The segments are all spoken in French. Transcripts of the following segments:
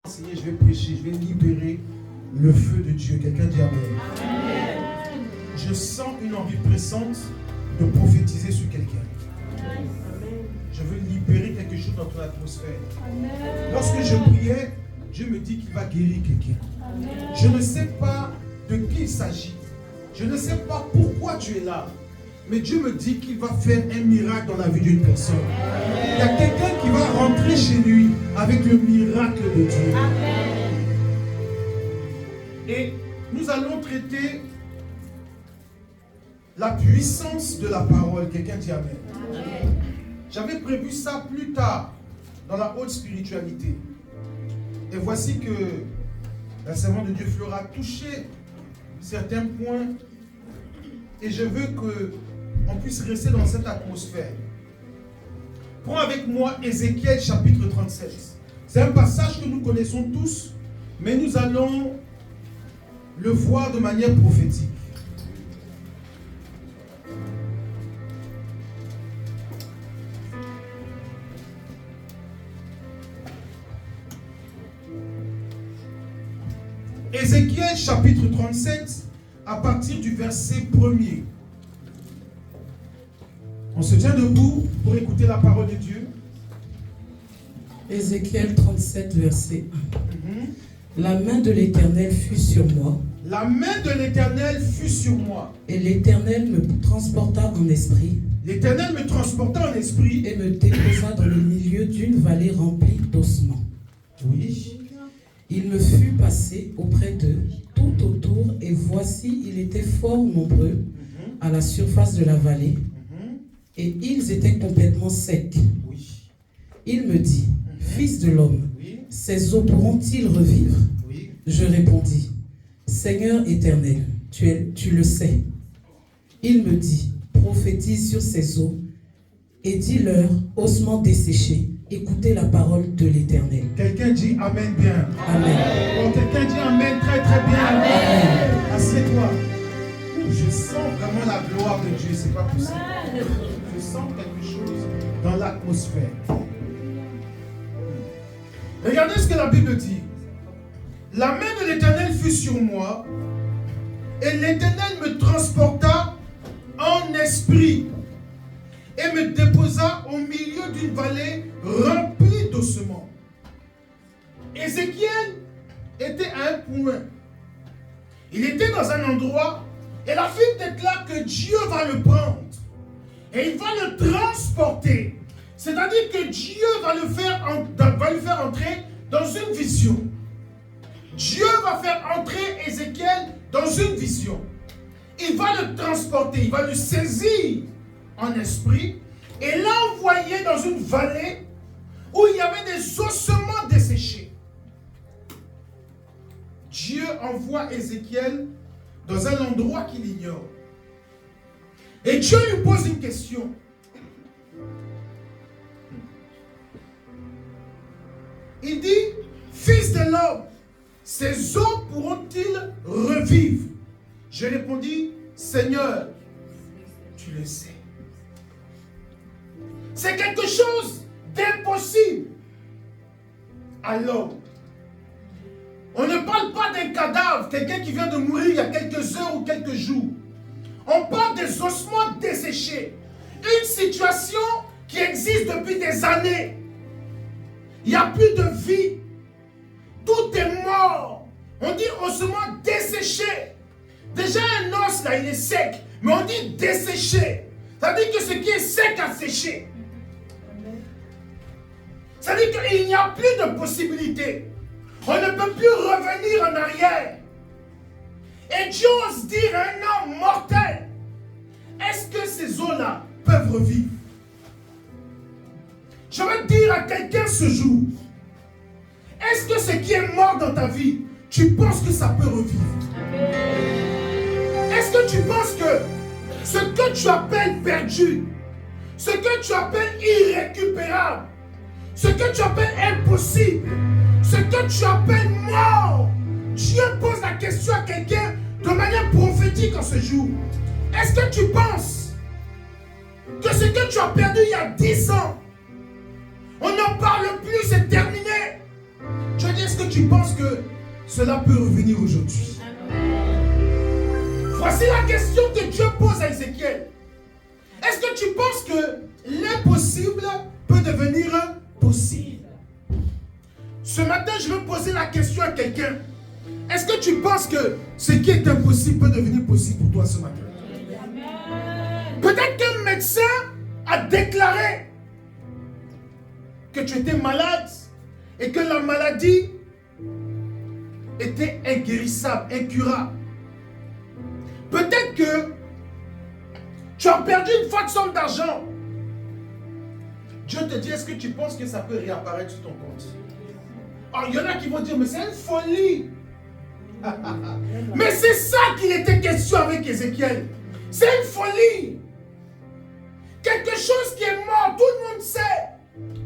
Je vais prêcher, je vais libérer le feu de Dieu. Quelqu'un dit Amen. Amen. Je sens une envie pressante de prophétiser sur quelqu'un. Je veux libérer quelque chose dans ton atmosphère. Amen. Lorsque je priais, Dieu me dit qu'il va guérir quelqu'un. Je ne sais pas de qui il s'agit. Je ne sais pas pourquoi tu es là. Mais Dieu me dit qu'il va faire un miracle dans la vie d'une personne. Amen. Il y a quelqu'un qui va rentrer chez lui avec le miracle de Dieu. Amen. Et nous allons traiter la puissance de la parole. Quelqu'un dit Amen. Amen. J'avais prévu ça plus tard dans la haute spiritualité. Et voici que la servante de Dieu Fleur a touché certains points. Et je veux qu'on puisse rester dans cette atmosphère. Prends avec moi Ézéchiel chapitre 37. C'est un passage que nous connaissons tous, mais nous allons le voir de manière prophétique. Ézéchiel chapitre 37, à partir du verset 1er. On se tient debout pour écouter la parole de Dieu. Ézéchiel 37, verset 1. La main de l'Éternel fut sur moi. La main de l'Éternel fut sur moi. Et l'Éternel me transporta en esprit. L'Éternel me transporta en esprit. Et me déposa dans le milieu d'une vallée remplie d'ossements. Oui. Il me fut passé auprès d'eux, tout autour, et voici, il était fort nombreux à la surface de la vallée, et ils étaient complètement secs. Oui. Il me dit, Fils de l'homme, ces eaux pourront-ils revivre? Je répondis, Seigneur éternel, tu le sais. Il me dit, prophétise sur ces eaux, et dis-leur, ossements desséchés, écoutez la parole de l'Éternel. Quelqu'un dit Amen bien. Amen. Oh, quelqu'un dit Amen très très bien. Amen. Assieds-toi. Je sens vraiment la gloire de Dieu. C'est pas possible. Je sens quelque chose dans l'atmosphère. Regardez ce que la Bible dit. La main de l'Éternel fut sur moi, et l'Éternel me transporta en esprit et me déposa au milieu d'une vallée remplie d'ossements. Ézéchiel était à un point. Il était dans un endroit et la Bible déclare que Dieu va le prendre et il va le transporter. C'est-à-dire que Dieu va le faire entrer dans une vision. Dieu va faire entrer Ézéchiel dans une vision. Il va le transporter, il va le saisir en esprit et l'envoyer dans une vallée où il y avait des ossements desséchés. Dieu envoie Ézéchiel dans un endroit qu'il ignore. Et Dieu lui pose une question. Il dit, Fils de l'homme, ces eaux pourront-ils revivre? Je répondis, Seigneur, tu le sais. C'est quelque chose d'impossible à l'homme. On ne parle pas d'un cadavre, quelqu'un qui vient de mourir il y a quelques heures ou quelques jours. On parle des ossements desséchés. Une situation qui existe depuis des années. Il n'y a plus de vie. Tout est mort. On dit ossements desséchés. Déjà un os là, il est sec. Mais on dit desséché. Ça veut dire que ce qui est sec a séché. Ça veut dire qu'il n'y a plus de possibilité. On ne peut plus revenir en arrière. Et Dieu ose dire à un homme mortel, est-ce que ces eaux-là peuvent revivre? Je veux dire à quelqu'un ce jour, est-ce que ce qui est mort dans ta vie, tu penses que ça peut revivre? Est-ce que tu penses que ce que tu appelles perdu, ce que tu appelles irrécupérable, ce que tu appelles impossible, ce que tu appelles mort, Dieu pose la question à quelqu'un de manière prophétique en ce jour. Est-ce que tu penses que ce que tu as perdu il y a 10 ans, on n'en parle plus, c'est terminé? Je dis, est-ce que tu penses que cela peut revenir aujourd'hui? Voici la question que Dieu pose à Ézéchiel. Est-ce que tu penses que l'impossible peut devenir possible? Ce matin, je veux poser la question à quelqu'un. Est-ce que tu penses que ce qui est impossible peut devenir possible pour toi ce matin? Peut-être qu'un médecin a déclaré que tu étais malade et que la maladie était inguérissable, incurable. Peut-être que tu as perdu une forte somme d'argent. Dieu te dit, est-ce que tu penses que ça peut réapparaître sur ton compte? Alors, il y en a qui vont dire, mais c'est une folie. Mais c'est ça qu'il était question avec Ézéchiel. C'est une folie. Quelque chose qui est mort, tout le monde sait.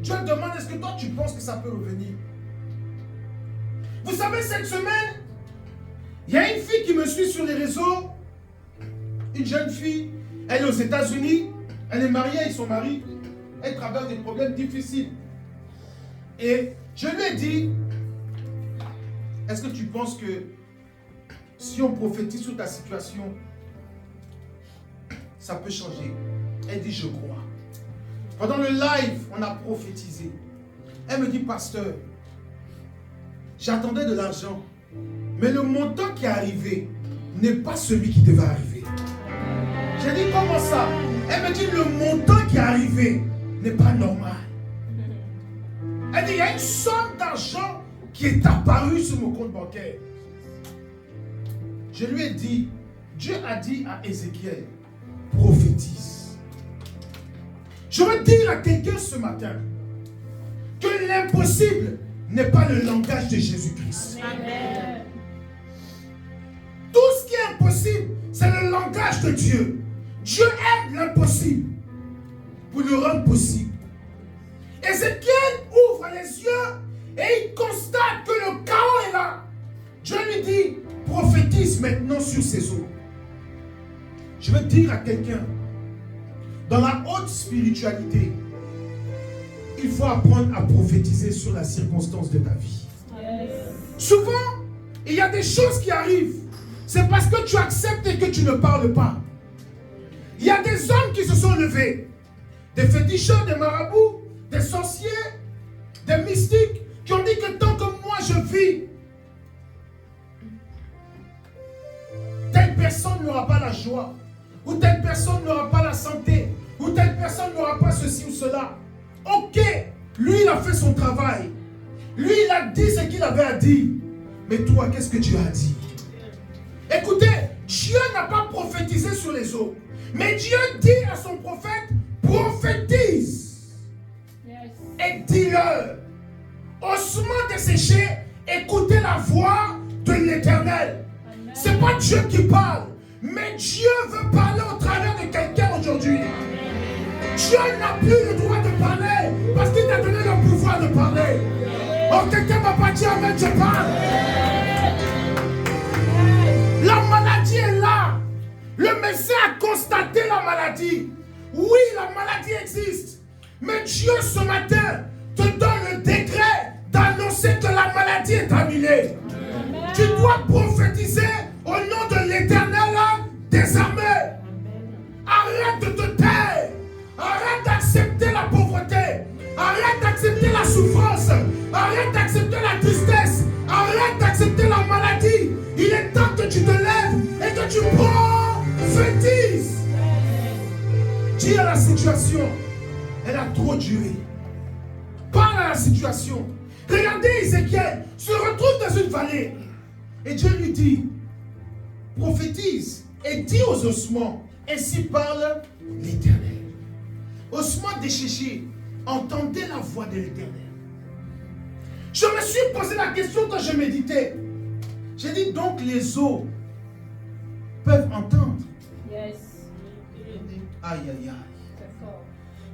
Dieu demande, est-ce que toi tu penses que ça peut revenir? Vous savez, cette semaine, il y a une fille qui me suit sur les réseaux. Une jeune fille, elle est aux États-Unis, elle est mariée avec son mari, elle traverse des problèmes difficiles. Et je lui ai dit, est-ce que tu penses que si on prophétise sur ta situation, ça peut changer? Elle dit, je crois. Pendant le live, on a prophétisé. Elle me dit, pasteur, j'attendais de l'argent, mais le montant qui est arrivé n'est pas celui qui devait arriver. J'ai dit, comment ça? Elle me dit, le montant qui est arrivé n'est pas normal. Elle dit, il y a une somme d'argent qui est apparue sur mon compte bancaire. Je lui ai dit, Dieu a dit à Ézéchiel, prophétise. Je veux dire à quelqu'un ce matin que l'impossible n'est pas le langage de Jésus-Christ. Amen. Tout ce qui est impossible, c'est le langage de Dieu. Dieu aime l'impossible pour le rendre possible. Ézéchiel ouvre les yeux et il constate que le chaos est là. Dieu lui dit, prophétise maintenant sur ces eaux. Je veux dire à quelqu'un, dans la haute spiritualité, il faut apprendre à prophétiser sur la circonstance de ta vie. Souvent, il y a des choses qui arrivent. C'est parce que tu acceptes et que tu ne parles pas. Il y a des hommes qui se sont levés, des féticheurs, des marabouts, des sorciers, des mystiques, qui ont dit que tant que moi je vis, telle personne n'aura pas la joie, ou telle personne n'aura pas la santé, ou telle personne n'aura pas ceci ou cela. Ok, lui il a fait son travail, lui il a dit ce qu'il avait à dire, mais toi qu'est-ce que tu as dit? Écoutez, Dieu n'a pas prophétisé sur les eaux, mais Dieu dit à son prophète, prophétise et dis-leur, ossements desséchés, écoutez la voix de l'Éternel. C'est pas Dieu qui parle, mais Dieu veut parler au travers de quelqu'un aujourd'hui. Dieu n'a plus le droit de parler parce qu'il t'a donné le pouvoir de parler. Oh, quelqu'un ne va pas dire amen, je parle. La maladie est là. Le médecin a constaté la maladie. Oui, la maladie existe. Mais Dieu ce matin te donne le décret d'annoncer que la maladie est annulée. Amen. Tu dois prophétiser au nom de l'Éternel des armées. Arrête de te taire. Arrête d'accepter la pauvreté. Arrête d'accepter la souffrance. Arrête d'accepter la tristesse. Arrête d'accepter la maladie. Il est temps que tu te lèves et que tu prophétises. Dis à la situation, elle a trop duré. Parle à la situation. Regardez Ézéchiel se retrouve dans une vallée. Et Dieu lui dit, prophétise et dis aux ossements, ainsi parle l'Éternel. Ossements desséchés, entendez la voix de l'Éternel. Je me suis posé la question quand je méditais. J'ai dit donc les eaux peuvent entendre. Yes. Aïe aïe aïe.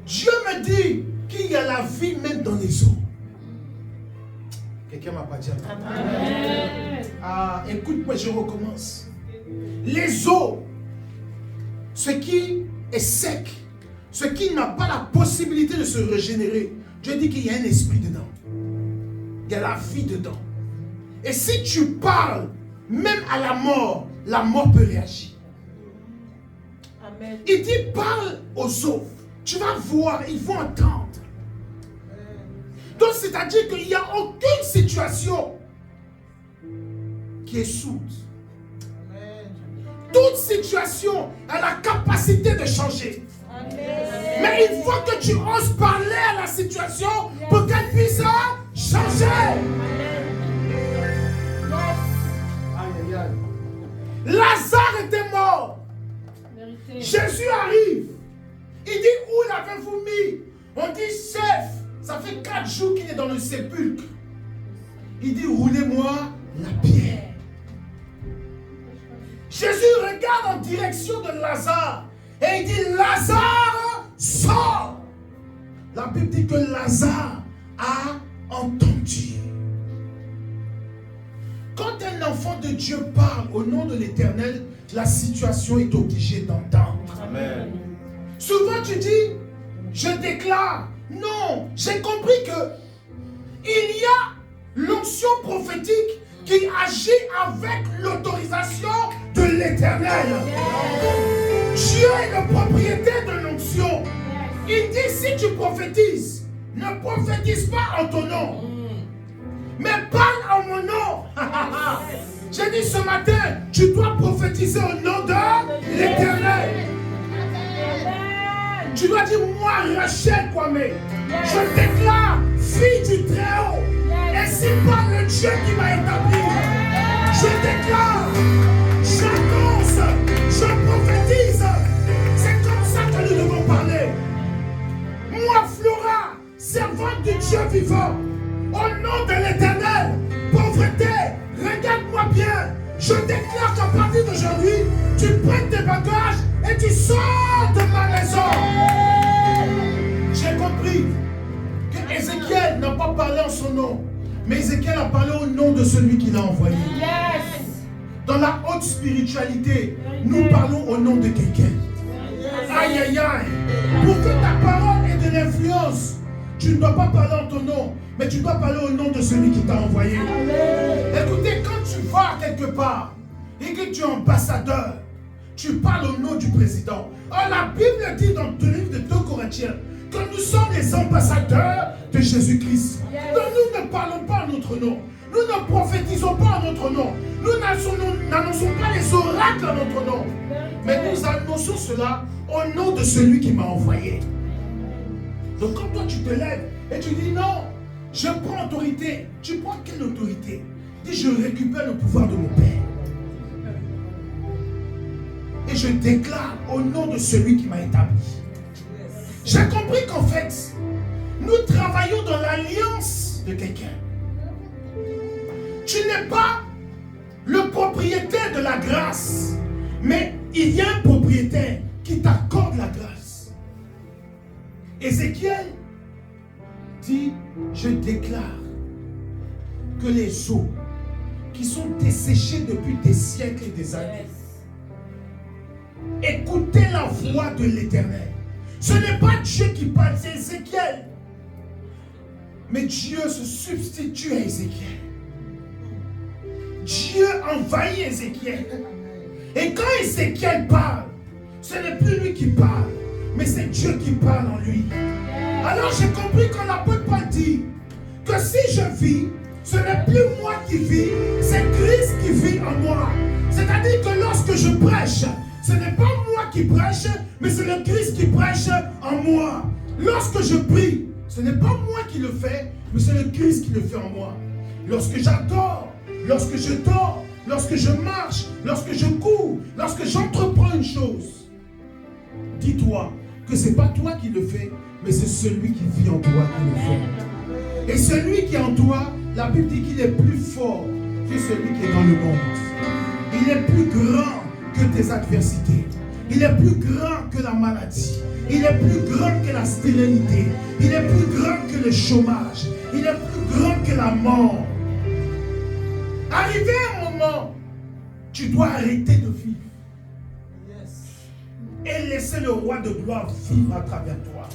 Dieu me dit qu'il y a la vie même dans les eaux. Quelqu'un m'a pas dit amen. Ah, écoute-moi, je recommence. Les eaux, ce qui est sec, ce qui n'a pas la possibilité de se régénérer, Dieu dit qu'il y a un esprit dedans. Il y a la vie dedans. Et si tu parles, même à la mort peut réagir. Amen. Il dit, parle aux eaux. Tu vas voir, ils vont entendre. Donc, c'est-à-dire qu'il n'y a aucune situation qui est sourde. Toute situation a la capacité de changer. Mais il faut que tu oses parler à la situation pour qu'elle puisse changer. Lazare était mort. Jésus arrive. Il dit, où l'avez-vous mis? On dit, chef, ça fait 4 jours qu'il est dans le sépulcre. Il dit, roulez-moi la pierre. Jésus regarde en direction de Lazare et il dit, Lazare, sors. La Bible dit que Lazare a entendu. Quand un enfant de Dieu parle au nom de l'Éternel, la situation est obligée d'entendre. Amen. Souvent tu dis, je déclare. Non, j'ai compris que il y a l'onction prophétique qui agit avec l'autorisation de l'Éternel. Dieu est le propriétaire de l'onction. Il dit, si tu prophétises, ne prophétise pas en ton nom, mais parle en mon nom. J'ai dit ce matin, tu dois prophétiser au nom de l'Éternel. Tu dois dire, moi, Rachel Kwame, je déclare, fille du Très-Haut, ainsi par le Dieu qui m'a établi. Je déclare, j'annonce, je prophétise. C'est comme ça que nous devons parler. Moi, Flora, servante du Dieu vivant, au nom de l'Éternel, pauvreté, regarde-moi bien. Je déclare qu'à partir d'aujourd'hui, tu prends tes bagages et tu sors de ma maison. J'ai compris que Ézéchiel n'a pas parlé en son nom, mais Ézéchiel a parlé au nom de celui qui l'a envoyé. Dans la haute spiritualité, nous parlons au nom de quelqu'un. Aïe aïe aïe. Pour que ta parole ait de l'influence, tu ne dois pas parler en ton nom, mais tu dois parler au nom de celui qui t'a envoyé. Écoutez, quand tu vas quelque part et que tu es ambassadeur, tu parles au nom du président. Or, la Bible dit dans le livre de 2 Corinthiens que nous sommes les ambassadeurs de Jésus-Christ. Donc nous ne parlons pas en notre nom. Nous ne prophétisons pas en notre nom. Nous n'annonçons pas les oracles en notre nom. Mais nous annonçons cela au nom de celui qui m'a envoyé. Donc quand toi tu te lèves et tu dis non, je prends autorité. Tu prends quelle autorité? Dis, je récupère le pouvoir de mon Père. Et je déclare au nom de celui qui m'a établi. J'ai compris qu'en fait, nous travaillons dans l'alliance de quelqu'un. Tu n'es pas le propriétaire de la grâce, mais il y a un propriétaire qui t'accorde la grâce. Ézéchiel dit, je déclare que les eaux qui sont desséchées depuis des siècles et des années, écoutez la voix de l'Éternel. Ce n'est pas Dieu qui parle, c'est Ézéchiel. Mais Dieu se substitue à Ézéchiel. Dieu envahit Ézéchiel. Et quand Ézéchiel parle, ce n'est plus lui qui parle, mais c'est Dieu qui parle en lui. Alors j'ai compris quand l'apôtre Paul dit que si je vis, ce n'est plus moi qui vis, c'est Christ qui vit en moi. C'est-à-dire que lorsque je prêche, ce n'est pas moi qui prêche, mais c'est le Christ qui prêche en moi. Lorsque je prie, ce n'est pas moi qui le fais, mais c'est le Christ qui le fait en moi. Lorsque j'adore, lorsque je dors, lorsque je marche, lorsque je cours, lorsque j'entreprends une chose, dis-toi que ce n'est pas toi qui le fais, mais c'est celui qui vit en toi qui le fait. Et celui qui est en toi, la Bible dit qu'il est plus fort que celui qui est dans le monde. Il est plus grand que tes adversités. Il est plus grand que la maladie. Il est plus grand que la stérilité. Il est plus grand que le chômage. Il est plus grand que la mort. Arrivé un moment, tu dois arrêter de vivre. Et laisser le roi de gloire vivre à travers toi.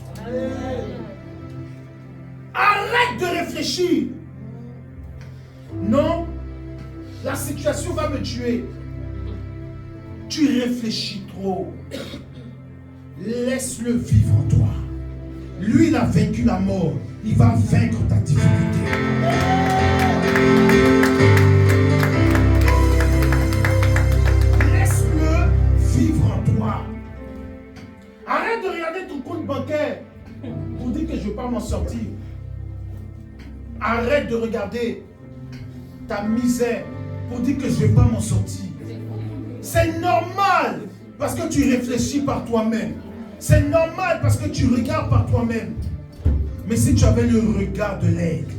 Arrête de réfléchir. Non, La situation va me tuer. Tu réfléchis trop. Laisse-le vivre en toi. Lui, il a vaincu la mort. Il va vaincre ta difficulté. Laisse-le vivre en toi. Arrête de regarder ton compte bancaire pour dire que je ne vais pas m'en sortir. Arrête de regarder ta misère pour dire que je ne vais pas m'en sortir. C'est normal parce que tu réfléchis par toi-même. C'est normal parce que tu regardes par toi-même. Mais si tu avais le regard de l'aigle,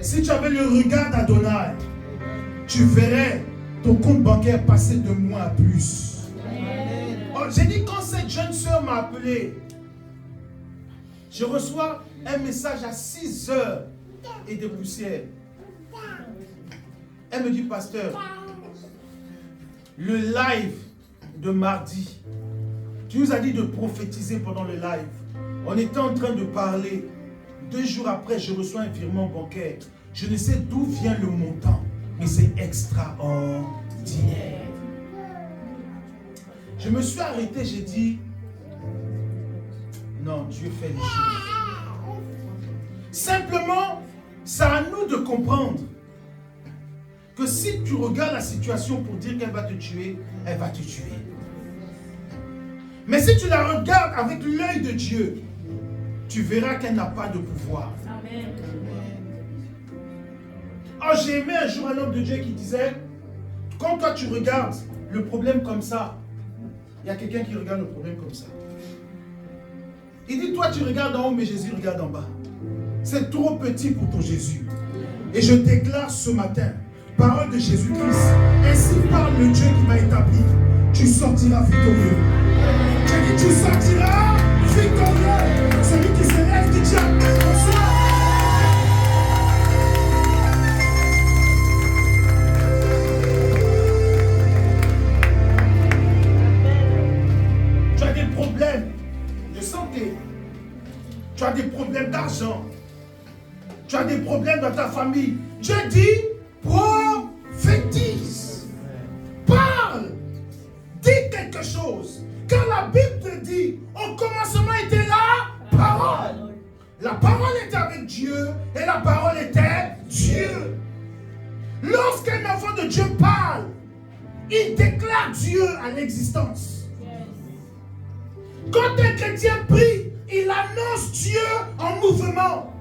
si tu avais le regard d'Adonai, tu verrais ton compte bancaire passer de moins à plus. Oh, j'ai dit quand cette jeune soeur m'a appelé, je reçois un message à 6 heures et des poussières. Elle me dit, pasteur, le live de mardi, tu nous as dit de prophétiser pendant le live. On était en train de parler. 2 jours après, je reçois un virement bancaire. Je ne sais d'où vient le montant, mais c'est extraordinaire. Je me suis arrêté, j'ai dit, non, Dieu fait les choses. Simplement, c'est à nous de comprendre que si tu regardes la situation pour dire qu'elle va te tuer, elle va te tuer. Mais si tu la regardes avec l'œil de Dieu, tu verras qu'elle n'a pas de pouvoir. Amen. Oh, j'ai aimé un jour un homme de Dieu qui disait, quand toi tu regardes le problème comme ça, il y a quelqu'un qui regarde le problème comme ça. Il dit, toi tu regardes en haut, mais Jésus regarde en bas. C'est trop petit pour ton Jésus. Et je déclare ce matin, parole de Jésus-Christ, ainsi parle le Dieu qui m'a établi, tu sortiras victorieux. Je dis, tu sortiras victorieux. Celui qui se lève, qui dit Amen. Tu as des problèmes de santé. Tu as des problèmes d'argent. Tu as des problèmes dans ta famille. Dieu dit, prophétise. Parle. Dis quelque chose. Quand la Bible te dit, au commencement était la parole. La parole était avec Dieu et la parole était Dieu. Lorsqu'un enfant de Dieu parle, il déclare Dieu à l'existence. Quand un chrétien prie, il annonce Dieu en mouvement.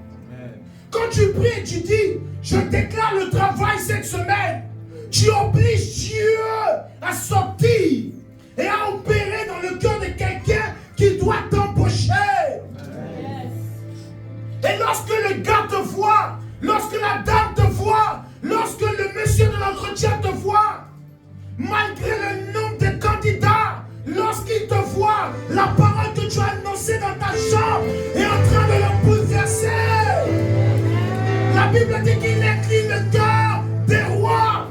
Quand tu pries et tu dis, je déclare le travail cette semaine, tu obliges Dieu à sortir et à opérer dans le cœur de quelqu'un qui doit t'embaucher. Et lorsque le gars te voit, lorsque la dame te voit, lorsque le monsieur de l'entretien te voit, malgré le nombre de candidats, lorsqu'il te voit, la parole que tu as annoncée dans ta chambre est en train de le bouleverser. La Bible dit qu'il incline le cœur des rois.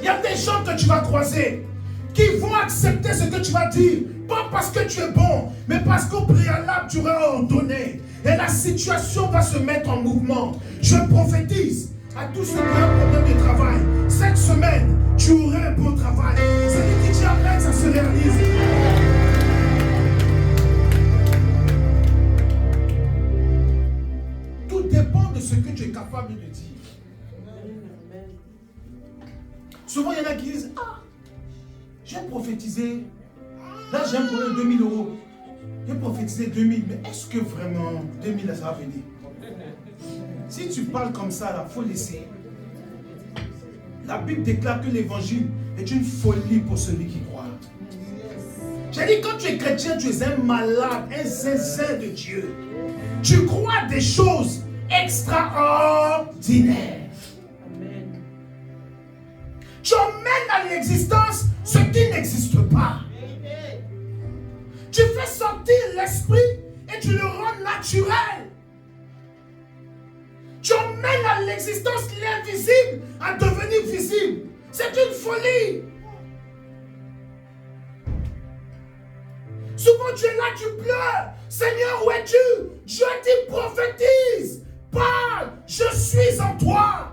Il y a des gens que tu vas croiser qui vont accepter ce que tu vas dire, pas parce que tu es bon, mais parce qu'au préalable tu auras ordonné. Et la situation va se mettre en mouvement. Je prophétise à tous ceux qui ont un problème de travail. Cette semaine, tu auras un bon travail. Celui qui dit Amen, ça se réalise. Tout dépend de ce que tu es capable de dire. Souvent, il y en a qui disent, ah, j'ai prophétisé, là j'ai un problème de 2000 €. J'ai prophétisé 2000, mais est-ce que vraiment 2000 ça va venir? Si tu parles comme ça, il faut laisser. La Bible déclare que l'évangile est une folie pour celui qui croit. J'ai dit, quand tu es chrétien, tu es un malade, un zinzin de Dieu. Tu crois des choses extraordinaires. Tu emmènes à l'existence ce qui n'existe pas. Tu fais sortir l'esprit et tu le rends naturel. Tu emmènes à l'existence l'invisible à devenir visible. C'est une folie. Souvent tu es là, tu pleures. Seigneur, où es-tu? Dieu dit prophétise. Parle, je suis en toi.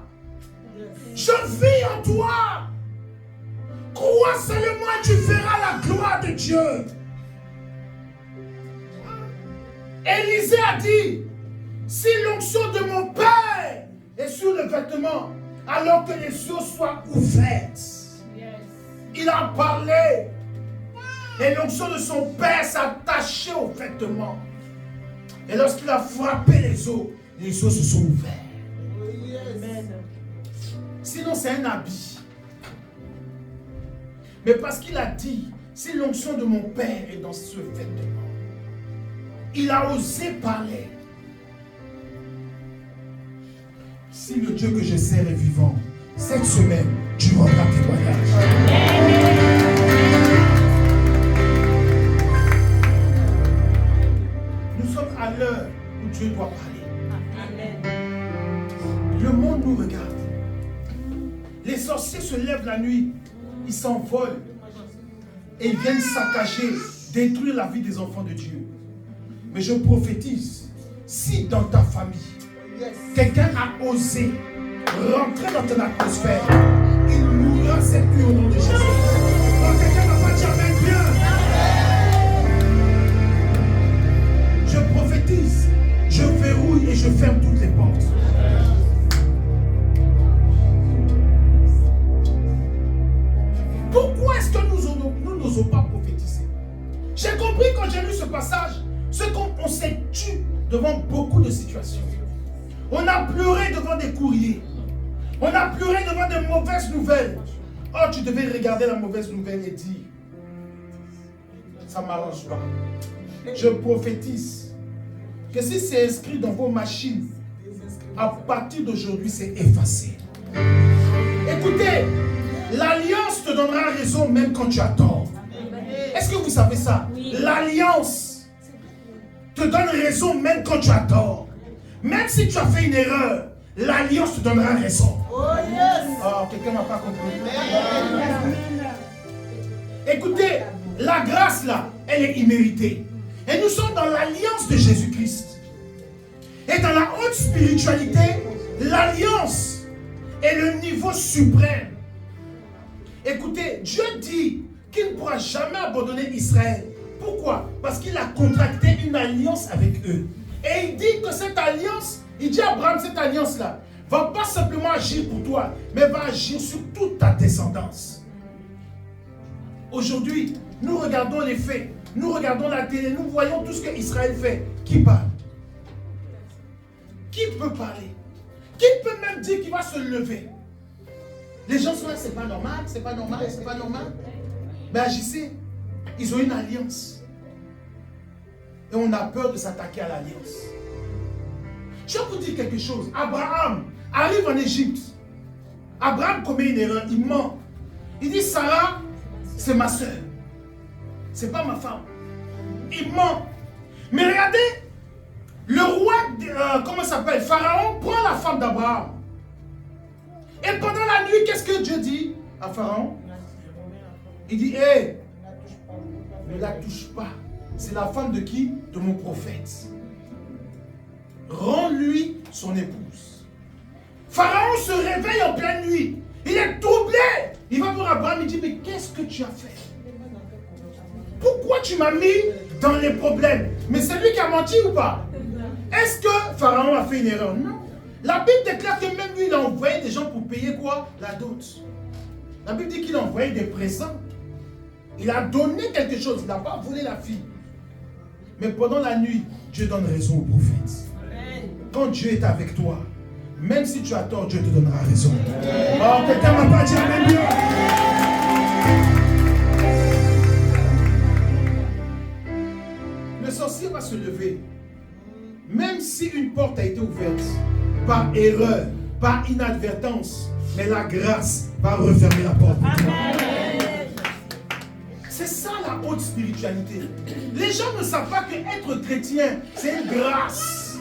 Je vis en toi. Crois seulement et tu verras la gloire de Dieu. Élisée a dit, si l'onction de mon Père est sur le vêtement, alors que les yeux soient ouvertes. Il a parlé. Et l'onction de son Père s'attachait aux vêtements. Et lorsqu'il a frappé les eaux se sont ouverts. Sinon, c'est un habit. Mais parce qu'il a dit, si l'onction de mon Père est dans ce vêtement, il a osé parler. Si le Dieu que je sers est vivant, cette semaine, tu rendras témoignage. Nous sommes à l'heure où Dieu doit parler. Le monde nous regarde. Les sorciers se lèvent la nuit, ils s'envolent et ils viennent saccager, détruire la vie des enfants de Dieu. Mais je prophétise, si dans ta famille, quelqu'un a osé rentrer dans ton atmosphère, il mourra cette nuit au nom de Jésus. Donc quelqu'un n'a pas dit amen bien. Je prophétise, je verrouille et je ferme toutes les portes. Pourquoi est-ce que nous n'osons pas prophétiser? J'ai compris quand j'ai lu ce passage, ce qu'on s'est tué devant beaucoup de situations. On a pleuré devant des courriers. On a pleuré devant des mauvaises nouvelles. Oh, tu devais regarder la mauvaise nouvelle et dire, ça ne m'arrange pas. Je prophétise que si c'est inscrit dans vos machines, à partir d'aujourd'hui, c'est effacé. Écoutez, l'alliance te donnera raison même quand tu as tort. Est-ce que vous savez ça? L'alliance te donne raison même quand tu as tort. Même si tu as fait une erreur, l'alliance te donnera raison. Oh, quelqu'un n'a pas compris. Écoutez, la grâce là, elle est imméritée. Et nous sommes dans l'alliance de Jésus-Christ. Et dans la haute spiritualité, l'alliance est le niveau suprême. Écoutez, Dieu dit qu'il ne pourra jamais abandonner Israël. Pourquoi? Parce qu'il a contracté une alliance avec eux. Et il dit que cette alliance, il dit à Abraham, cette alliance-là, va pas simplement agir pour toi, mais va agir sur toute ta descendance. Aujourd'hui, nous regardons les faits, nous regardons la télé, nous voyons tout ce que Israël fait. Qui parle? Qui peut parler? Qui peut même dire qu'il va se lever? Les gens sont là, c'est pas normal, c'est pas normal, c'est pas normal. Mais agissez, ils ont une alliance. Et on a peur de s'attaquer à l'alliance. Je vais vous dire quelque chose. Abraham arrive en Égypte. Abraham commet une erreur, il ment. Il dit, Sarah, c'est ma soeur. C'est pas ma femme. Il ment. Mais regardez, le roi, comment ça s'appelle, Pharaon, prend la femme d'Abraham. Et pendant la nuit, qu'est-ce que Dieu dit à Pharaon? Il dit, hé, ne la touche pas. C'est la femme de qui? De mon prophète. Rends-lui son épouse. Pharaon se réveille en pleine nuit. Il est troublé. Il va voir Abraham, il dit, mais qu'est-ce que tu as fait? Pourquoi tu m'as mis dans les problèmes? Mais c'est lui qui a menti ou pas? Est-ce que Pharaon a fait une erreur? Non. La Bible déclare que même lui, il a envoyé des gens pour payer quoi? La dot. La Bible dit qu'il a envoyé des présents. Il a donné quelque chose. Il n'a pas volé la fille. Mais pendant la nuit, Dieu donne raison au prophète. Quand Dieu est avec toi, même si tu as tort, Dieu te donnera raison. Oh, quelqu'un m'a pas dit amen bien. Le sorcier va se lever. Même si une porte a été ouverte, par erreur, par inadvertance, mais la grâce va refermer la porte pour toi. C'est ça la haute spiritualité. Les gens ne savent pas que être chrétien, c'est une grâce.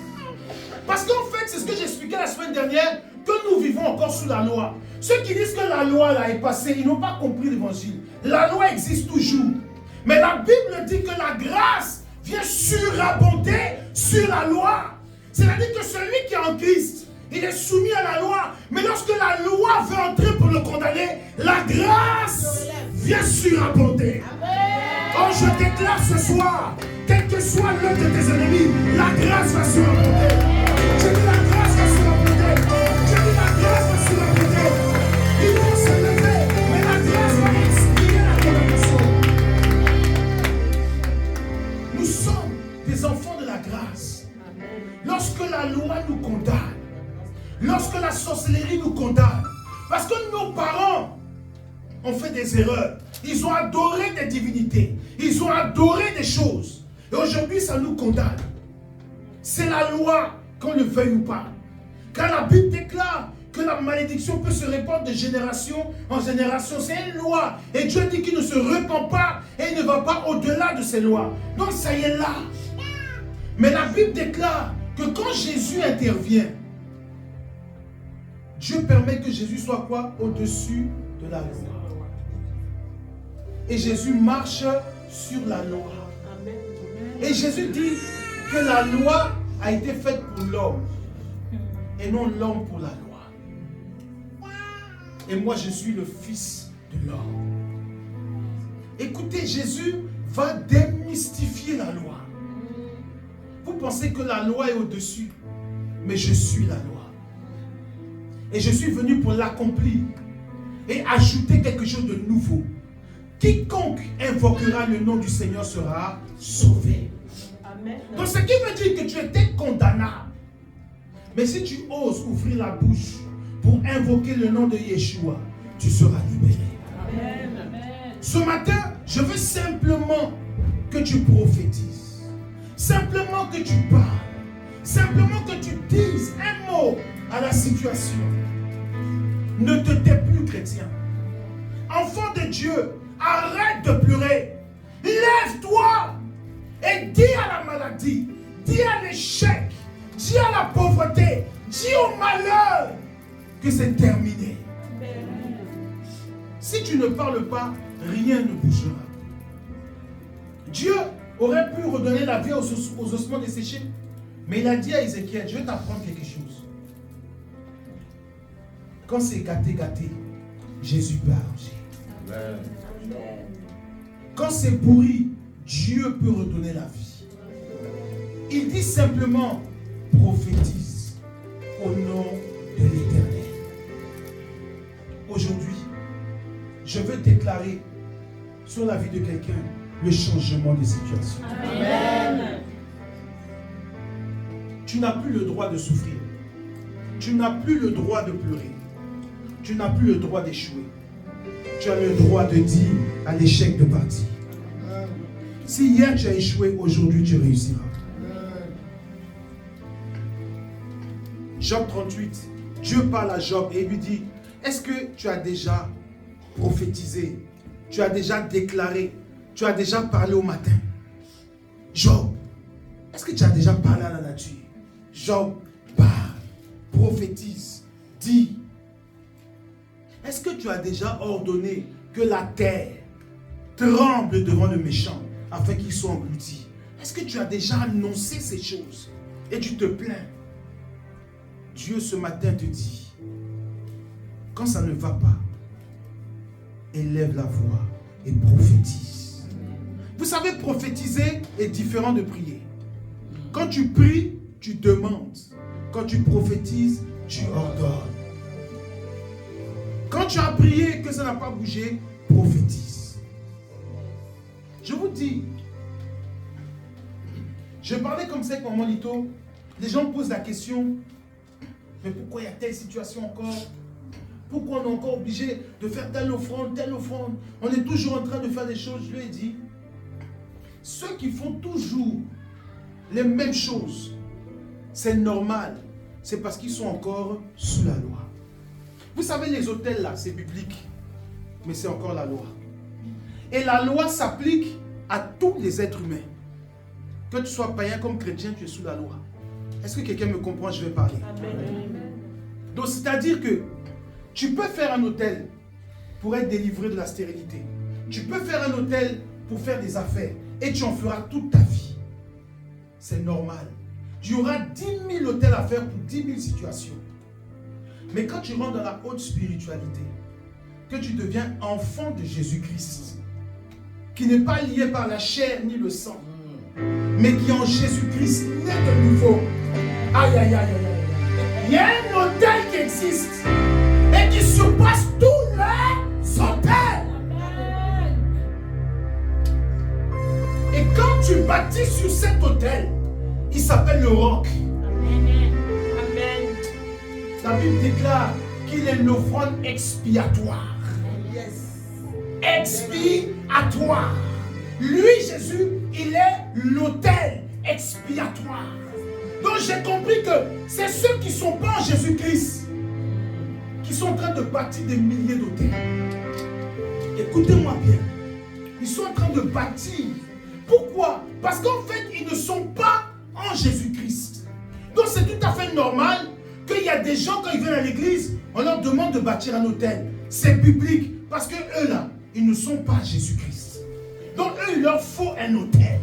Parce qu'en fait, c'est ce que j'expliquais la semaine dernière, que nous vivons encore sous la loi. Ceux qui disent que la loi là est passée, ils n'ont pas compris l'évangile. La loi existe toujours. Mais la Bible dit que la grâce vient surabonder sur la loi. C'est-à-dire que celui qui est en Christ, il est soumis à la loi. Mais lorsque la loi veut grâce vient surabonder. Oh, je déclare ce soir, quel que soit l'œuvre de tes ennemis, la grâce va surabonder. Je dis la grâce va surabonder. Je dis la grâce va surabonder. Ils vont se lever, mais la grâce va expier la condamnation. Nous sommes des enfants de la grâce. Lorsque la loi nous condamne, lorsque la sorcellerie nous condamne, parce que nos parents ont fait des erreurs, ils ont adoré des divinités, ils ont adoré des choses, et aujourd'hui ça nous condamne. C'est la loi, qu'on le veuille ou pas. Car la Bible déclare que la malédiction peut se répandre de génération en génération. C'est une loi, et Dieu dit qu'il ne se répand pas et il ne va pas au-delà de ces lois. Donc ça y est là. Mais la Bible déclare que quand Jésus intervient, Dieu permet que Jésus soit quoi? Au-dessus de la loi. Et Jésus marche sur la loi. Et Jésus dit que la loi a été faite pour l'homme et non l'homme pour la loi. Et moi je suis le fils de l'homme. Écoutez, Jésus va démystifier la loi. Vous pensez que la loi est au-dessus, mais je suis la loi. Et je suis venu pour l'accomplir et ajouter quelque chose de nouveau. Quiconque invoquera le nom du Seigneur sera sauvé. Amen. Donc ce qui veut dire que tu étais condamnable. Mais si tu oses ouvrir la bouche pour invoquer le nom de Yeshua, tu seras libéré. Amen. Ce matin, je veux simplement que tu prophétises. Simplement que tu parles. Simplement que tu dises un mot à la situation. Ne te tais plus, chrétien. Enfant de Dieu, arrête de pleurer. Lève-toi et dis à la maladie, dis à l'échec, dis à la pauvreté, dis au malheur que c'est terminé. Si tu ne parles pas, rien ne bougera. Dieu aurait pu redonner la vie aux ossements desséchés, mais il a dit à Ézéchiel, je vais t'apprendre quelque chose. Quand c'est gâté, Jésus peut arranger. Quand c'est pourri, Dieu peut redonner la vie. Il dit simplement, prophétise au nom de l'Éternel. Aujourd'hui, je veux déclarer sur la vie de quelqu'un le changement de situation. Amen. Tu n'as plus le droit de souffrir. Tu n'as plus le droit de pleurer. Tu n'as plus le droit d'échouer. Tu as le droit de dire à l'échec de partir. Si hier tu as échoué, aujourd'hui tu réussiras. Job 38, Dieu parle à Job et lui dit, est-ce que tu as déjà prophétisé? Tu as déjà déclaré? Tu as déjà parlé au matin? Job, est-ce que tu as déjà parlé à la nature? Job, parle, prophétise, dis. Est-ce que tu as déjà ordonné que la terre tremble devant le méchant afin qu'il soit englouti? Est-ce que tu as déjà annoncé ces choses et tu te plains? Dieu ce matin te dit, quand ça ne va pas, élève la voix et prophétise. Vous savez, prophétiser est différent de prier. Quand tu pries, tu demandes. Quand tu prophétises, tu ordonnes. Quand tu as prié et que ça n'a pas bougé, prophétise. Je vous dis, je parlais comme ça avec Maman Lito. Les gens posent la question, mais pourquoi il y a telle situation encore? Pourquoi on est encore obligé de faire telle offrande, telle offrande? On est toujours en train de faire des choses. Je lui ai dit, ceux qui font toujours les mêmes choses, c'est normal. C'est parce qu'ils sont encore sous la loi. Vous savez, les autels là, c'est biblique. Mais c'est encore la loi. Et la loi s'applique à tous les êtres humains. Que tu sois païen comme chrétien, tu es sous la loi. Est-ce que quelqu'un me comprend? Je vais parler. Amen. Donc, c'est-à-dire que tu peux faire un autel pour être délivré de la stérilité. Tu peux faire un autel pour faire des affaires. Et tu en feras toute ta vie. C'est normal. Tu auras 10 000 hôtels à faire pour 10 000 situations. Mais quand tu rentres dans la haute spiritualité, que tu deviens enfant de Jésus-Christ, qui n'est pas lié par la chair ni le sang, mais qui est en Jésus-Christ, né de nouveau. Aïe, aïe, aïe, aïe, aïe. Il y a un autel qui existe et qui surpasse tous les autels. Et quand tu bâtis sur cet autel, il s'appelle le roc. Amen. La Bible déclare qu'il est l'offrande expiatoire. Expiatoire. Lui, Jésus, il est l'autel expiatoire. Donc j'ai compris que c'est ceux qui ne sont pas en Jésus-Christ qui sont en train de bâtir des milliers d'autels. Écoutez-moi bien. Ils sont en train de bâtir. Pourquoi? Parce qu'en fait, ils ne sont pas en Jésus-Christ. Donc c'est tout à fait normal qu'il y a des gens, quand ils viennent à l'église, on leur demande de bâtir un autel. C'est biblique. Parce que eux là, ils ne sont pas Jésus-Christ. Donc eux, il leur faut un autel.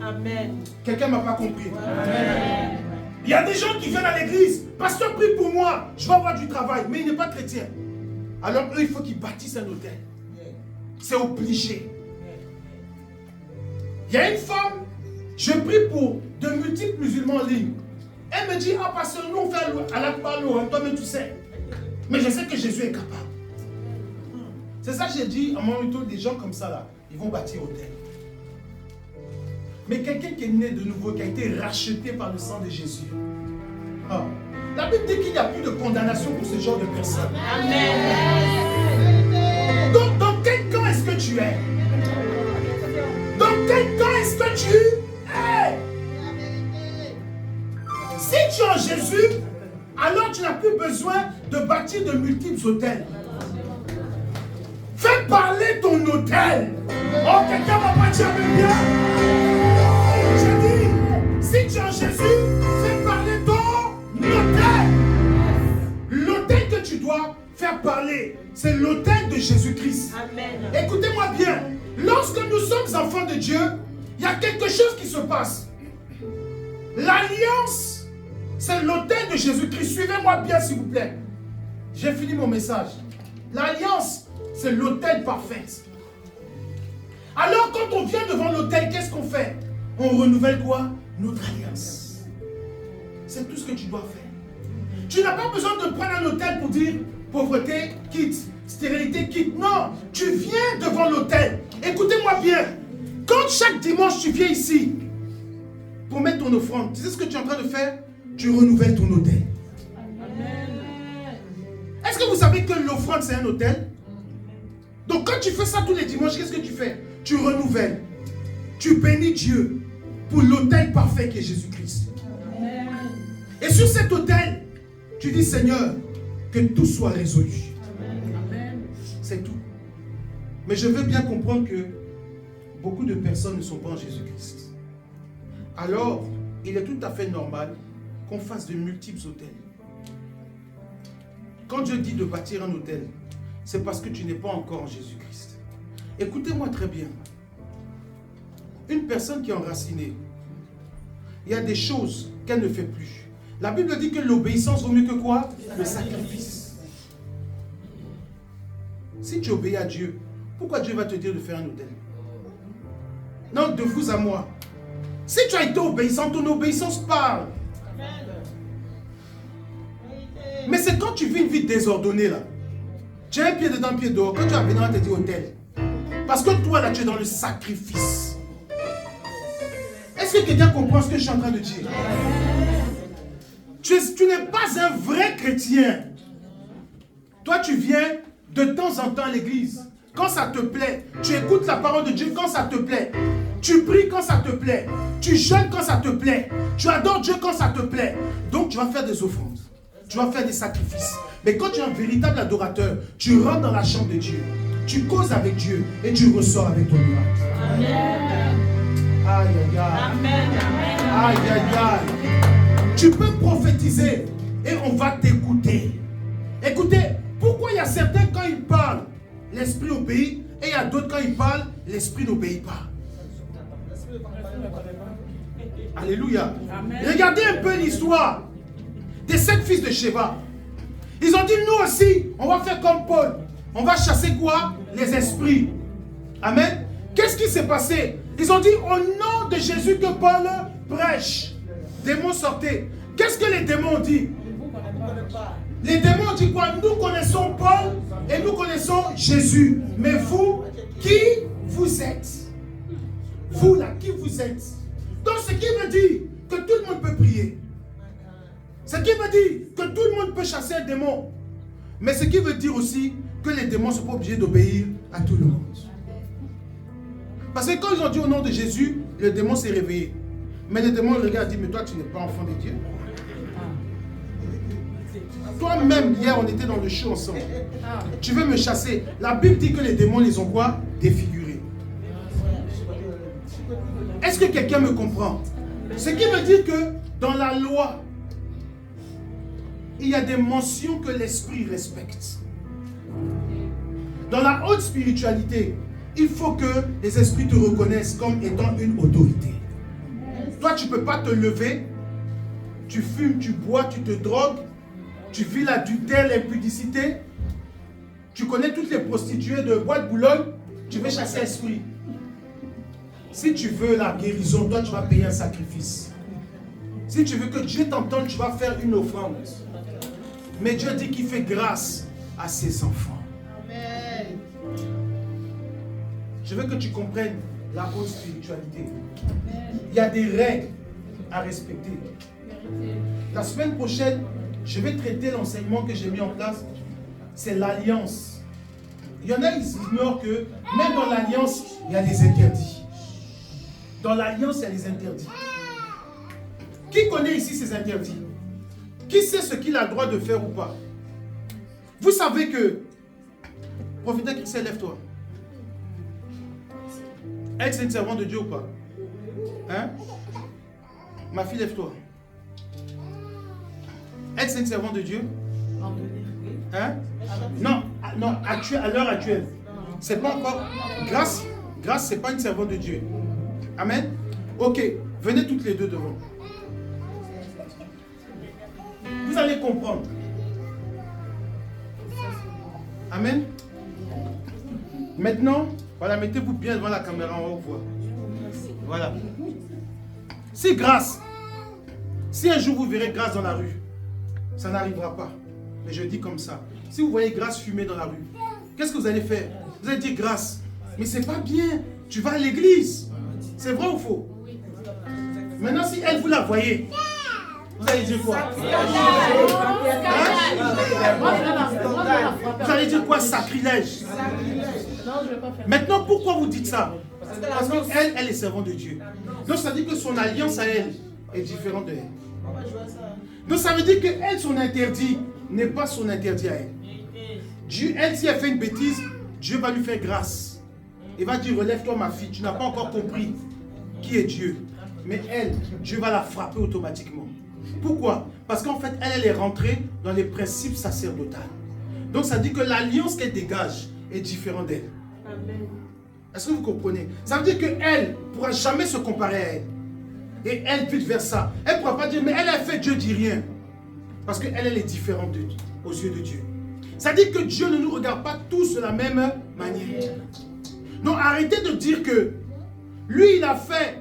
Amen. Quelqu'un ne m'a pas compris. Amen. Il y a des gens qui viennent à l'église. Pasteur, prie pour moi. Je vais avoir du travail. Mais il n'est pas chrétien. Alors eux, il faut qu'ils bâtissent un autel. C'est obligé. Il y a une femme, je prie pour de multiples musulmans en ligne. Elle me dit, ah pasteur, nous on fait à la parole, hein, toi-même tu sais. Mais je sais que Jésus est capable. C'est ça que j'ai dit à mon retour, des gens comme ça là, ils vont bâtir autel. Mais quelqu'un qui est né de nouveau, qui a été racheté par le sang de Jésus. Ah. La Bible dit qu'il n'y a plus de condamnation pour ce genre de personnes. Amen. Donc dans quel camp est-ce que tu es? Dans quel camp est-ce que tu es? Si tu es en Jésus, alors tu n'as plus besoin de bâtir de multiples hôtels. Fais parler ton hôtel. Oh, quelqu'un va pas dire bien. J'ai dit, si tu es en Jésus, fais parler ton hôtel. L'hôtel que tu dois faire parler, c'est l'hôtel de Jésus-Christ. Amen. Écoutez-moi bien. Lorsque nous sommes enfants de Dieu, il y a quelque chose qui se passe. L'alliance, c'est l'autel de Jésus-Christ. Suivez-moi bien, s'il vous plaît. J'ai fini mon message. L'alliance, c'est l'autel parfait. Alors, quand on vient devant l'autel, qu'est-ce qu'on fait? On renouvelle quoi? Notre alliance. C'est tout ce que tu dois faire. Tu n'as pas besoin de prendre un autel pour dire pauvreté, quitte, stérilité, quitte. Non, tu viens devant l'autel. Écoutez-moi bien. Quand chaque dimanche tu viens ici pour mettre ton offrande, tu sais ce que tu es en train de faire? Tu renouvelles ton autel. Est-ce que vous savez que l'offrande c'est un autel? Donc quand tu fais ça tous les dimanches, qu'est-ce que tu fais? Tu renouvelles. Tu bénis Dieu pour l'autel parfait qui est Jésus-Christ. Et sur cet autel, tu dis Seigneur, que tout soit résolu. C'est tout. Mais je veux bien comprendre que beaucoup de personnes ne sont pas en Jésus-Christ. Alors, il est tout à fait normal qu'on fasse de multiples hôtels. Quand Dieu dit de bâtir un hôtel, c'est parce que tu n'es pas encore en Jésus-Christ. Écoutez-moi très bien. Une personne qui est enracinée, il y a des choses qu'elle ne fait plus. La Bible dit que l'obéissance vaut mieux que quoi? Le sacrifice. Si tu obéis à Dieu, pourquoi Dieu va te dire de faire un hôtel? Non, de vous à moi. Si tu as été obéissant, ton obéissance parle. Mais c'est quand tu vis une vie désordonnée là. Tu as un pied dedans, un pied dehors. Quand tu vas venir, on te dit hôtel. Parce que toi là, tu es dans le sacrifice. Est-ce que quelqu'un comprend ce que je suis en train de dire? Tu n'es pas un vrai chrétien. Toi, tu viens de temps en temps à l'église. Quand ça te plaît, tu écoutes la parole de Dieu quand ça te plaît. Tu pries quand ça te plaît. Tu jeûnes quand ça te plaît. Tu adores Dieu quand ça te plaît. Donc, tu vas faire des offrandes. Tu vas faire des sacrifices. Mais quand tu es un véritable adorateur, tu rentres dans la chambre de Dieu. Tu causes avec Dieu et tu ressors avec ton miracle. Amen. Aïe, aïe, aïe. Amen, amen. Aïe, aïe, aïe. Tu peux prophétiser et on va t'écouter. Écoutez, pourquoi il y a certains quand ils parlent, l'esprit obéit, et il y a d'autres quand ils parlent, l'esprit n'obéit pas. Alléluia. Amen. Regardez un peu l'histoire des 7 fils de Sheba. Ils ont dit, nous aussi, on va faire comme Paul. On va chasser quoi? Les esprits. Amen. Qu'est-ce qui s'est passé? Ils ont dit, au nom de Jésus que Paul prêche, démons sortaient. Qu'est-ce que les démons ont dit? Les démons ont dit quoi? Nous connaissons Paul et nous connaissons Jésus. Mais vous, qui vous êtes? Vous là, qui vous êtes? Donc ce qui veut dire que tout le monde peut prier. Ce qui veut dire que tout le monde peut chasser un démon. Mais ce qui veut dire aussi que les démons ne sont pas obligés d'obéir à tout le monde. Parce que quand ils ont dit au nom de Jésus, le démon s'est réveillé. Mais le démon regarde et dit, mais toi tu n'es pas enfant de Dieu. Toi-même, hier on était dans le show ensemble. Tu veux me chasser. La Bible dit que les démons les ont quoi? Défigurés. Est-ce que quelqu'un me comprend? Ce qui veut dire que dans la loi, il y a des mentions que l'esprit respecte. Dans la haute spiritualité, il faut que les esprits te reconnaissent comme étant une autorité. Toi, tu ne peux pas te lever, tu fumes, tu bois, tu te drogues, tu vis l'adultère, l'impudicité, tu connais toutes les prostituées de Bois de Boulogne, tu veux chasser l'esprit. Si tu veux la guérison, toi, tu vas payer un sacrifice. Si tu veux que Dieu t'entende, tu vas faire une offrande. Mais Dieu dit qu'il fait grâce à ses enfants. Amen. Je veux que tu comprennes la haute spiritualité. Il y a des règles à respecter. La semaine prochaine, je vais traiter l'enseignement que j'ai mis en place. C'est l'alliance. Il y en a, ils ignorent que même dans l'alliance, il y a des interdits. Dans l'alliance, il y a des interdits. Qui connaît ici ces interdits? Qui sait ce qu'il a le droit de faire ou pas? Vous savez que... Prophète Christian, lève-toi. Elle, c'est une servante de Dieu ou pas? Hein? Ma fille, lève-toi. Elle, c'est une servante de Dieu? Hein? Non, non, à l'heure actuelle. C'est pas encore... Grâce, c'est pas une servante de Dieu. Amen? Ok, venez toutes les deux devant. Vous allez comprendre. Amen. Maintenant, voilà, mettez-vous bien devant la caméra, on va vous voir. Voilà. Si grâce, si un jour vous verrez grâce dans la rue, ça n'arrivera pas. Mais je dis comme ça. Si vous voyez grâce fumer dans la rue, qu'est-ce que vous allez faire? Vous allez dire grâce. Mais c'est pas bien. Tu vas à l'église. C'est vrai ou faux? Maintenant, si elle, vous la voyez, vous allez dire quoi? Hein? Vous allez dire quoi? Sacrilège. Maintenant, pourquoi vous dites ça? Parce qu'elle, elle est servante de Dieu. Donc, ça veut dire que son alliance à elle est différente de elle. Donc, ça veut dire que elle, son interdit n'est pas son interdit à elle. Dieu, elle, si elle fait une bêtise, Dieu va lui faire grâce. Il va dire, relève-toi ma fille, tu n'as pas encore compris qui est Dieu. Mais elle, Dieu va la frapper automatiquement. Pourquoi? Parce qu'en fait, elle est rentrée dans les principes sacerdotaux. Donc ça dit que l'alliance qu'elle dégage est différente d'elle. Est-ce que vous comprenez? Ça veut dire qu'elle ne pourra jamais se comparer à elle. Et elle, vice versa. Elle ne pourra pas dire, mais elle a fait, Dieu dit rien. Parce qu'elle, elle est différente aux yeux de Dieu. Ça dit que Dieu ne nous regarde pas tous de la même manière. Donc arrêtez de dire que lui, il a fait.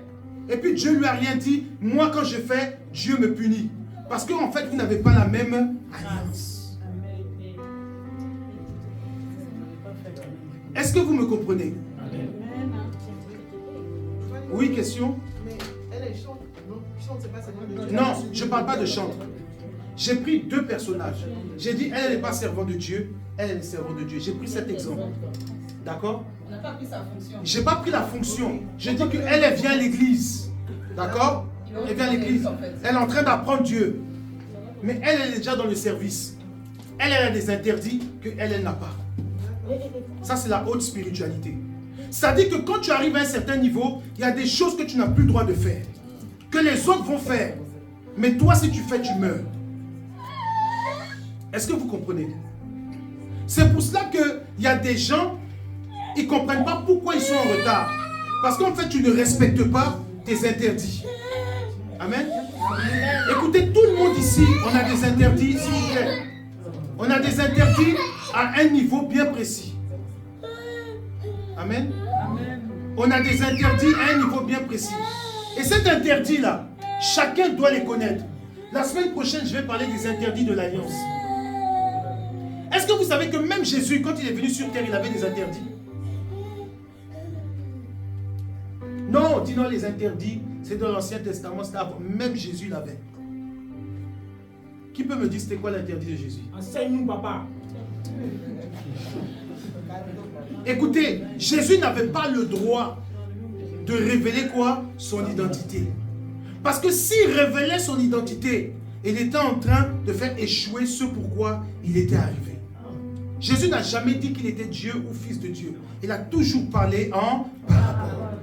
Et puis Dieu lui a rien dit. Moi, quand je fais, Dieu me punit. Parce qu'en fait, vous n'avez pas la même alliance. Est-ce que vous me comprenez? Oui, question? Mais elle est chante. C'est pas servante de Dieu. Non, je ne parle pas de chantre. J'ai pris deux personnages. J'ai dit, elle n'est pas servante de Dieu. Elle est servante de Dieu. J'ai pris cet exemple. D'accord? On n'a pas pris sa fonction. Je n'ai pas pris la fonction. J'ai dit qu'elle, elle vient à l'église. D'accord? Elle vient à l'église. Elle est en train d'apprendre Dieu. Mais elle est déjà dans le service. Elle a des interdits qu'elle n'a pas. Ça, c'est la haute spiritualité. C'est-à-dire que quand tu arrives à un certain niveau, il y a des choses que tu n'as plus le droit de faire. Que les autres vont faire. Mais toi, si tu fais, tu meurs. Est-ce que vous comprenez? C'est pour cela qu'il y a des gens, ils ne comprennent pas pourquoi ils sont en retard. Parce qu'en fait, tu ne respectes pas tes interdits. Amen. Écoutez, tout le monde ici, on a des interdits, s'il vous plaît. On a des interdits à un niveau bien précis. Amen. On a des interdits à un niveau bien précis. Et cet interdit-là, chacun doit les connaître. La semaine prochaine, je vais parler des interdits de l'alliance. Est-ce que vous savez que même Jésus, quand il est venu sur terre, il avait des interdits? Non, dis non, les interdits, c'est dans l'Ancien Testament, c'était avant. Même Jésus l'avait. Qui peut me dire c'était quoi l'interdit de Jésus? Enseigne-nous, papa. Écoutez, Jésus n'avait pas le droit de révéler quoi? Son identité. Parce que s'il révélait son identité, il était en train de faire échouer ce pourquoi il était arrivé. Jésus n'a jamais dit qu'il était Dieu ou fils de Dieu. Il a toujours parlé en parabole.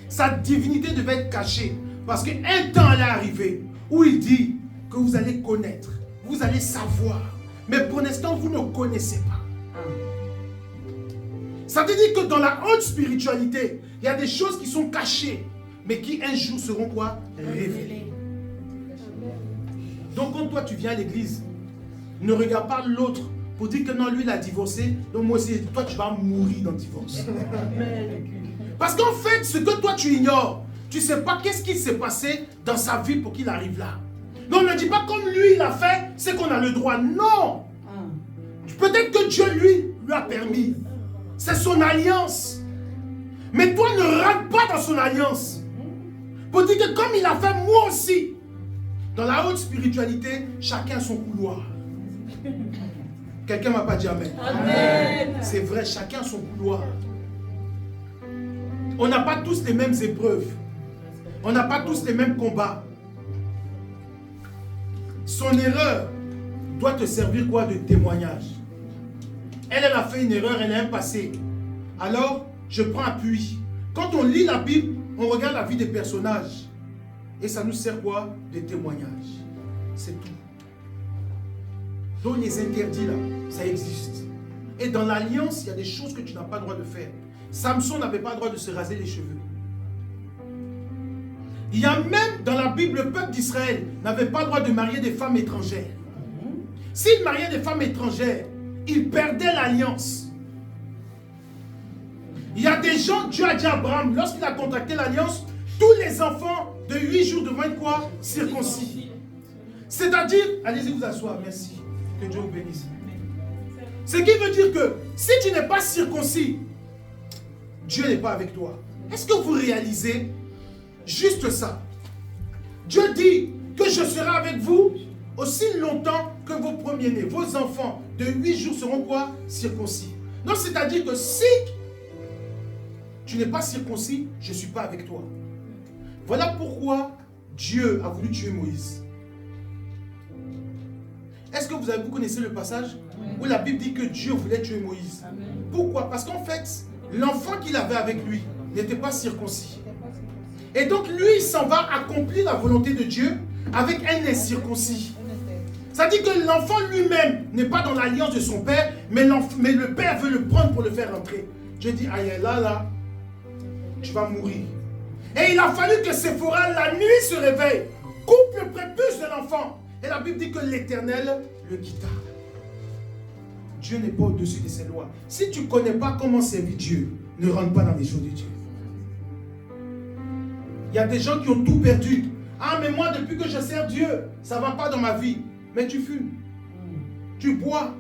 Sa divinité devait être cachée. Parce qu'un temps allait arriver où il dit que vous allez connaître, vous allez savoir. Mais pour l'instant, vous ne connaissez pas. Ça veut dire que dans la haute spiritualité, il y a des choses qui sont cachées, mais qui un jour seront quoi? Révélées. Donc quand toi tu viens à l'église, ne regarde pas l'autre pour dire que non, lui il a divorcé, donc moi aussi, toi tu vas mourir dans le divorce. Parce qu'en fait, ce que toi tu ignores, tu ne sais pas qu'est-ce qui s'est passé dans sa vie pour qu'il arrive là. Mais on ne dit pas comme lui il a fait, c'est qu'on a le droit. Non. Peut-être que Dieu lui a permis. C'est son alliance. Mais toi ne rentre pas dans son alliance. Pour dire que comme il a fait moi aussi. Dans la haute spiritualité, chacun a son couloir. Quelqu'un ne m'a pas dit amen. Amen. C'est vrai, chacun a son couloir. On n'a pas tous les mêmes épreuves. On n'a pas tous les mêmes combats. Son erreur doit te servir quoi? De témoignage. Elle a fait une erreur, elle a un passé. Alors, je prends appui. Quand on lit la Bible, on regarde la vie des personnages. Et ça nous sert quoi? De témoignage. C'est tout. Donc les interdits là, ça existe. Et dans l'alliance, il y a des choses que tu n'as pas le droit de faire. Samson n'avait pas le droit de se raser les cheveux. Il y a même dans la Bible, le peuple d'Israël n'avait pas le droit de marier des femmes étrangères. S'il mariait des femmes étrangères, il perdait l'alliance. Il y a des gens, Dieu a dit à Abraham, lorsqu'il a contracté l'alliance, tous les enfants de 8 jours devront être quoi? Circoncis. C'est-à-dire, allez-y vous asseoir, merci. Que Dieu vous bénisse. Ce qui veut dire que si tu n'es pas circoncis, Dieu n'est pas avec toi. Est-ce que vous réalisez juste ça? Dieu dit que je serai avec vous aussi longtemps que vos premiers-nés, vos enfants de 8 jours seront quoi? Circoncis. Donc c'est-à-dire que si tu n'es pas circoncis, je ne suis pas avec toi. Voilà pourquoi Dieu a voulu tuer Moïse. Est-ce que vous connaissez le passage où la Bible dit que Dieu voulait tuer Moïse? Pourquoi? Parce qu'en fait, l'enfant qu'il avait avec lui n'était pas circoncis. Et donc lui, il s'en va accomplir la volonté de Dieu avec un incirconcis. Ça dit que l'enfant lui-même n'est pas dans l'alliance de son père, mais le père veut le prendre pour le faire entrer. Dieu dit, aïe, là, tu vas mourir. Et il a fallu que Séphora, la nuit, se réveille, coupe le prépuce de l'enfant. Et la Bible dit que l'Éternel le quitta. Dieu n'est pas au-dessus de ses lois. Si tu ne connais pas comment servir Dieu, ne rentre pas dans les choses de Dieu. Il y a des gens qui ont tout perdu. Ah, mais moi, depuis que je sers Dieu, ça ne va pas dans ma vie. Mais tu fumes, tu bois,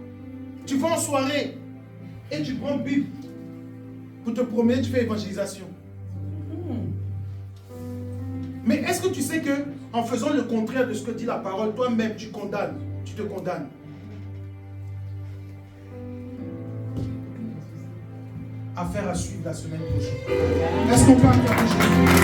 tu vas en soirée et tu prends Bible pour te promener, tu fais évangélisation. Mais est-ce que tu sais que en faisant le contraire de ce que dit la parole, toi-même tu condamnes, tu te condamnes? Affaire à suivre la semaine prochaine. Est-ce qu'on peut acclamer Jésus?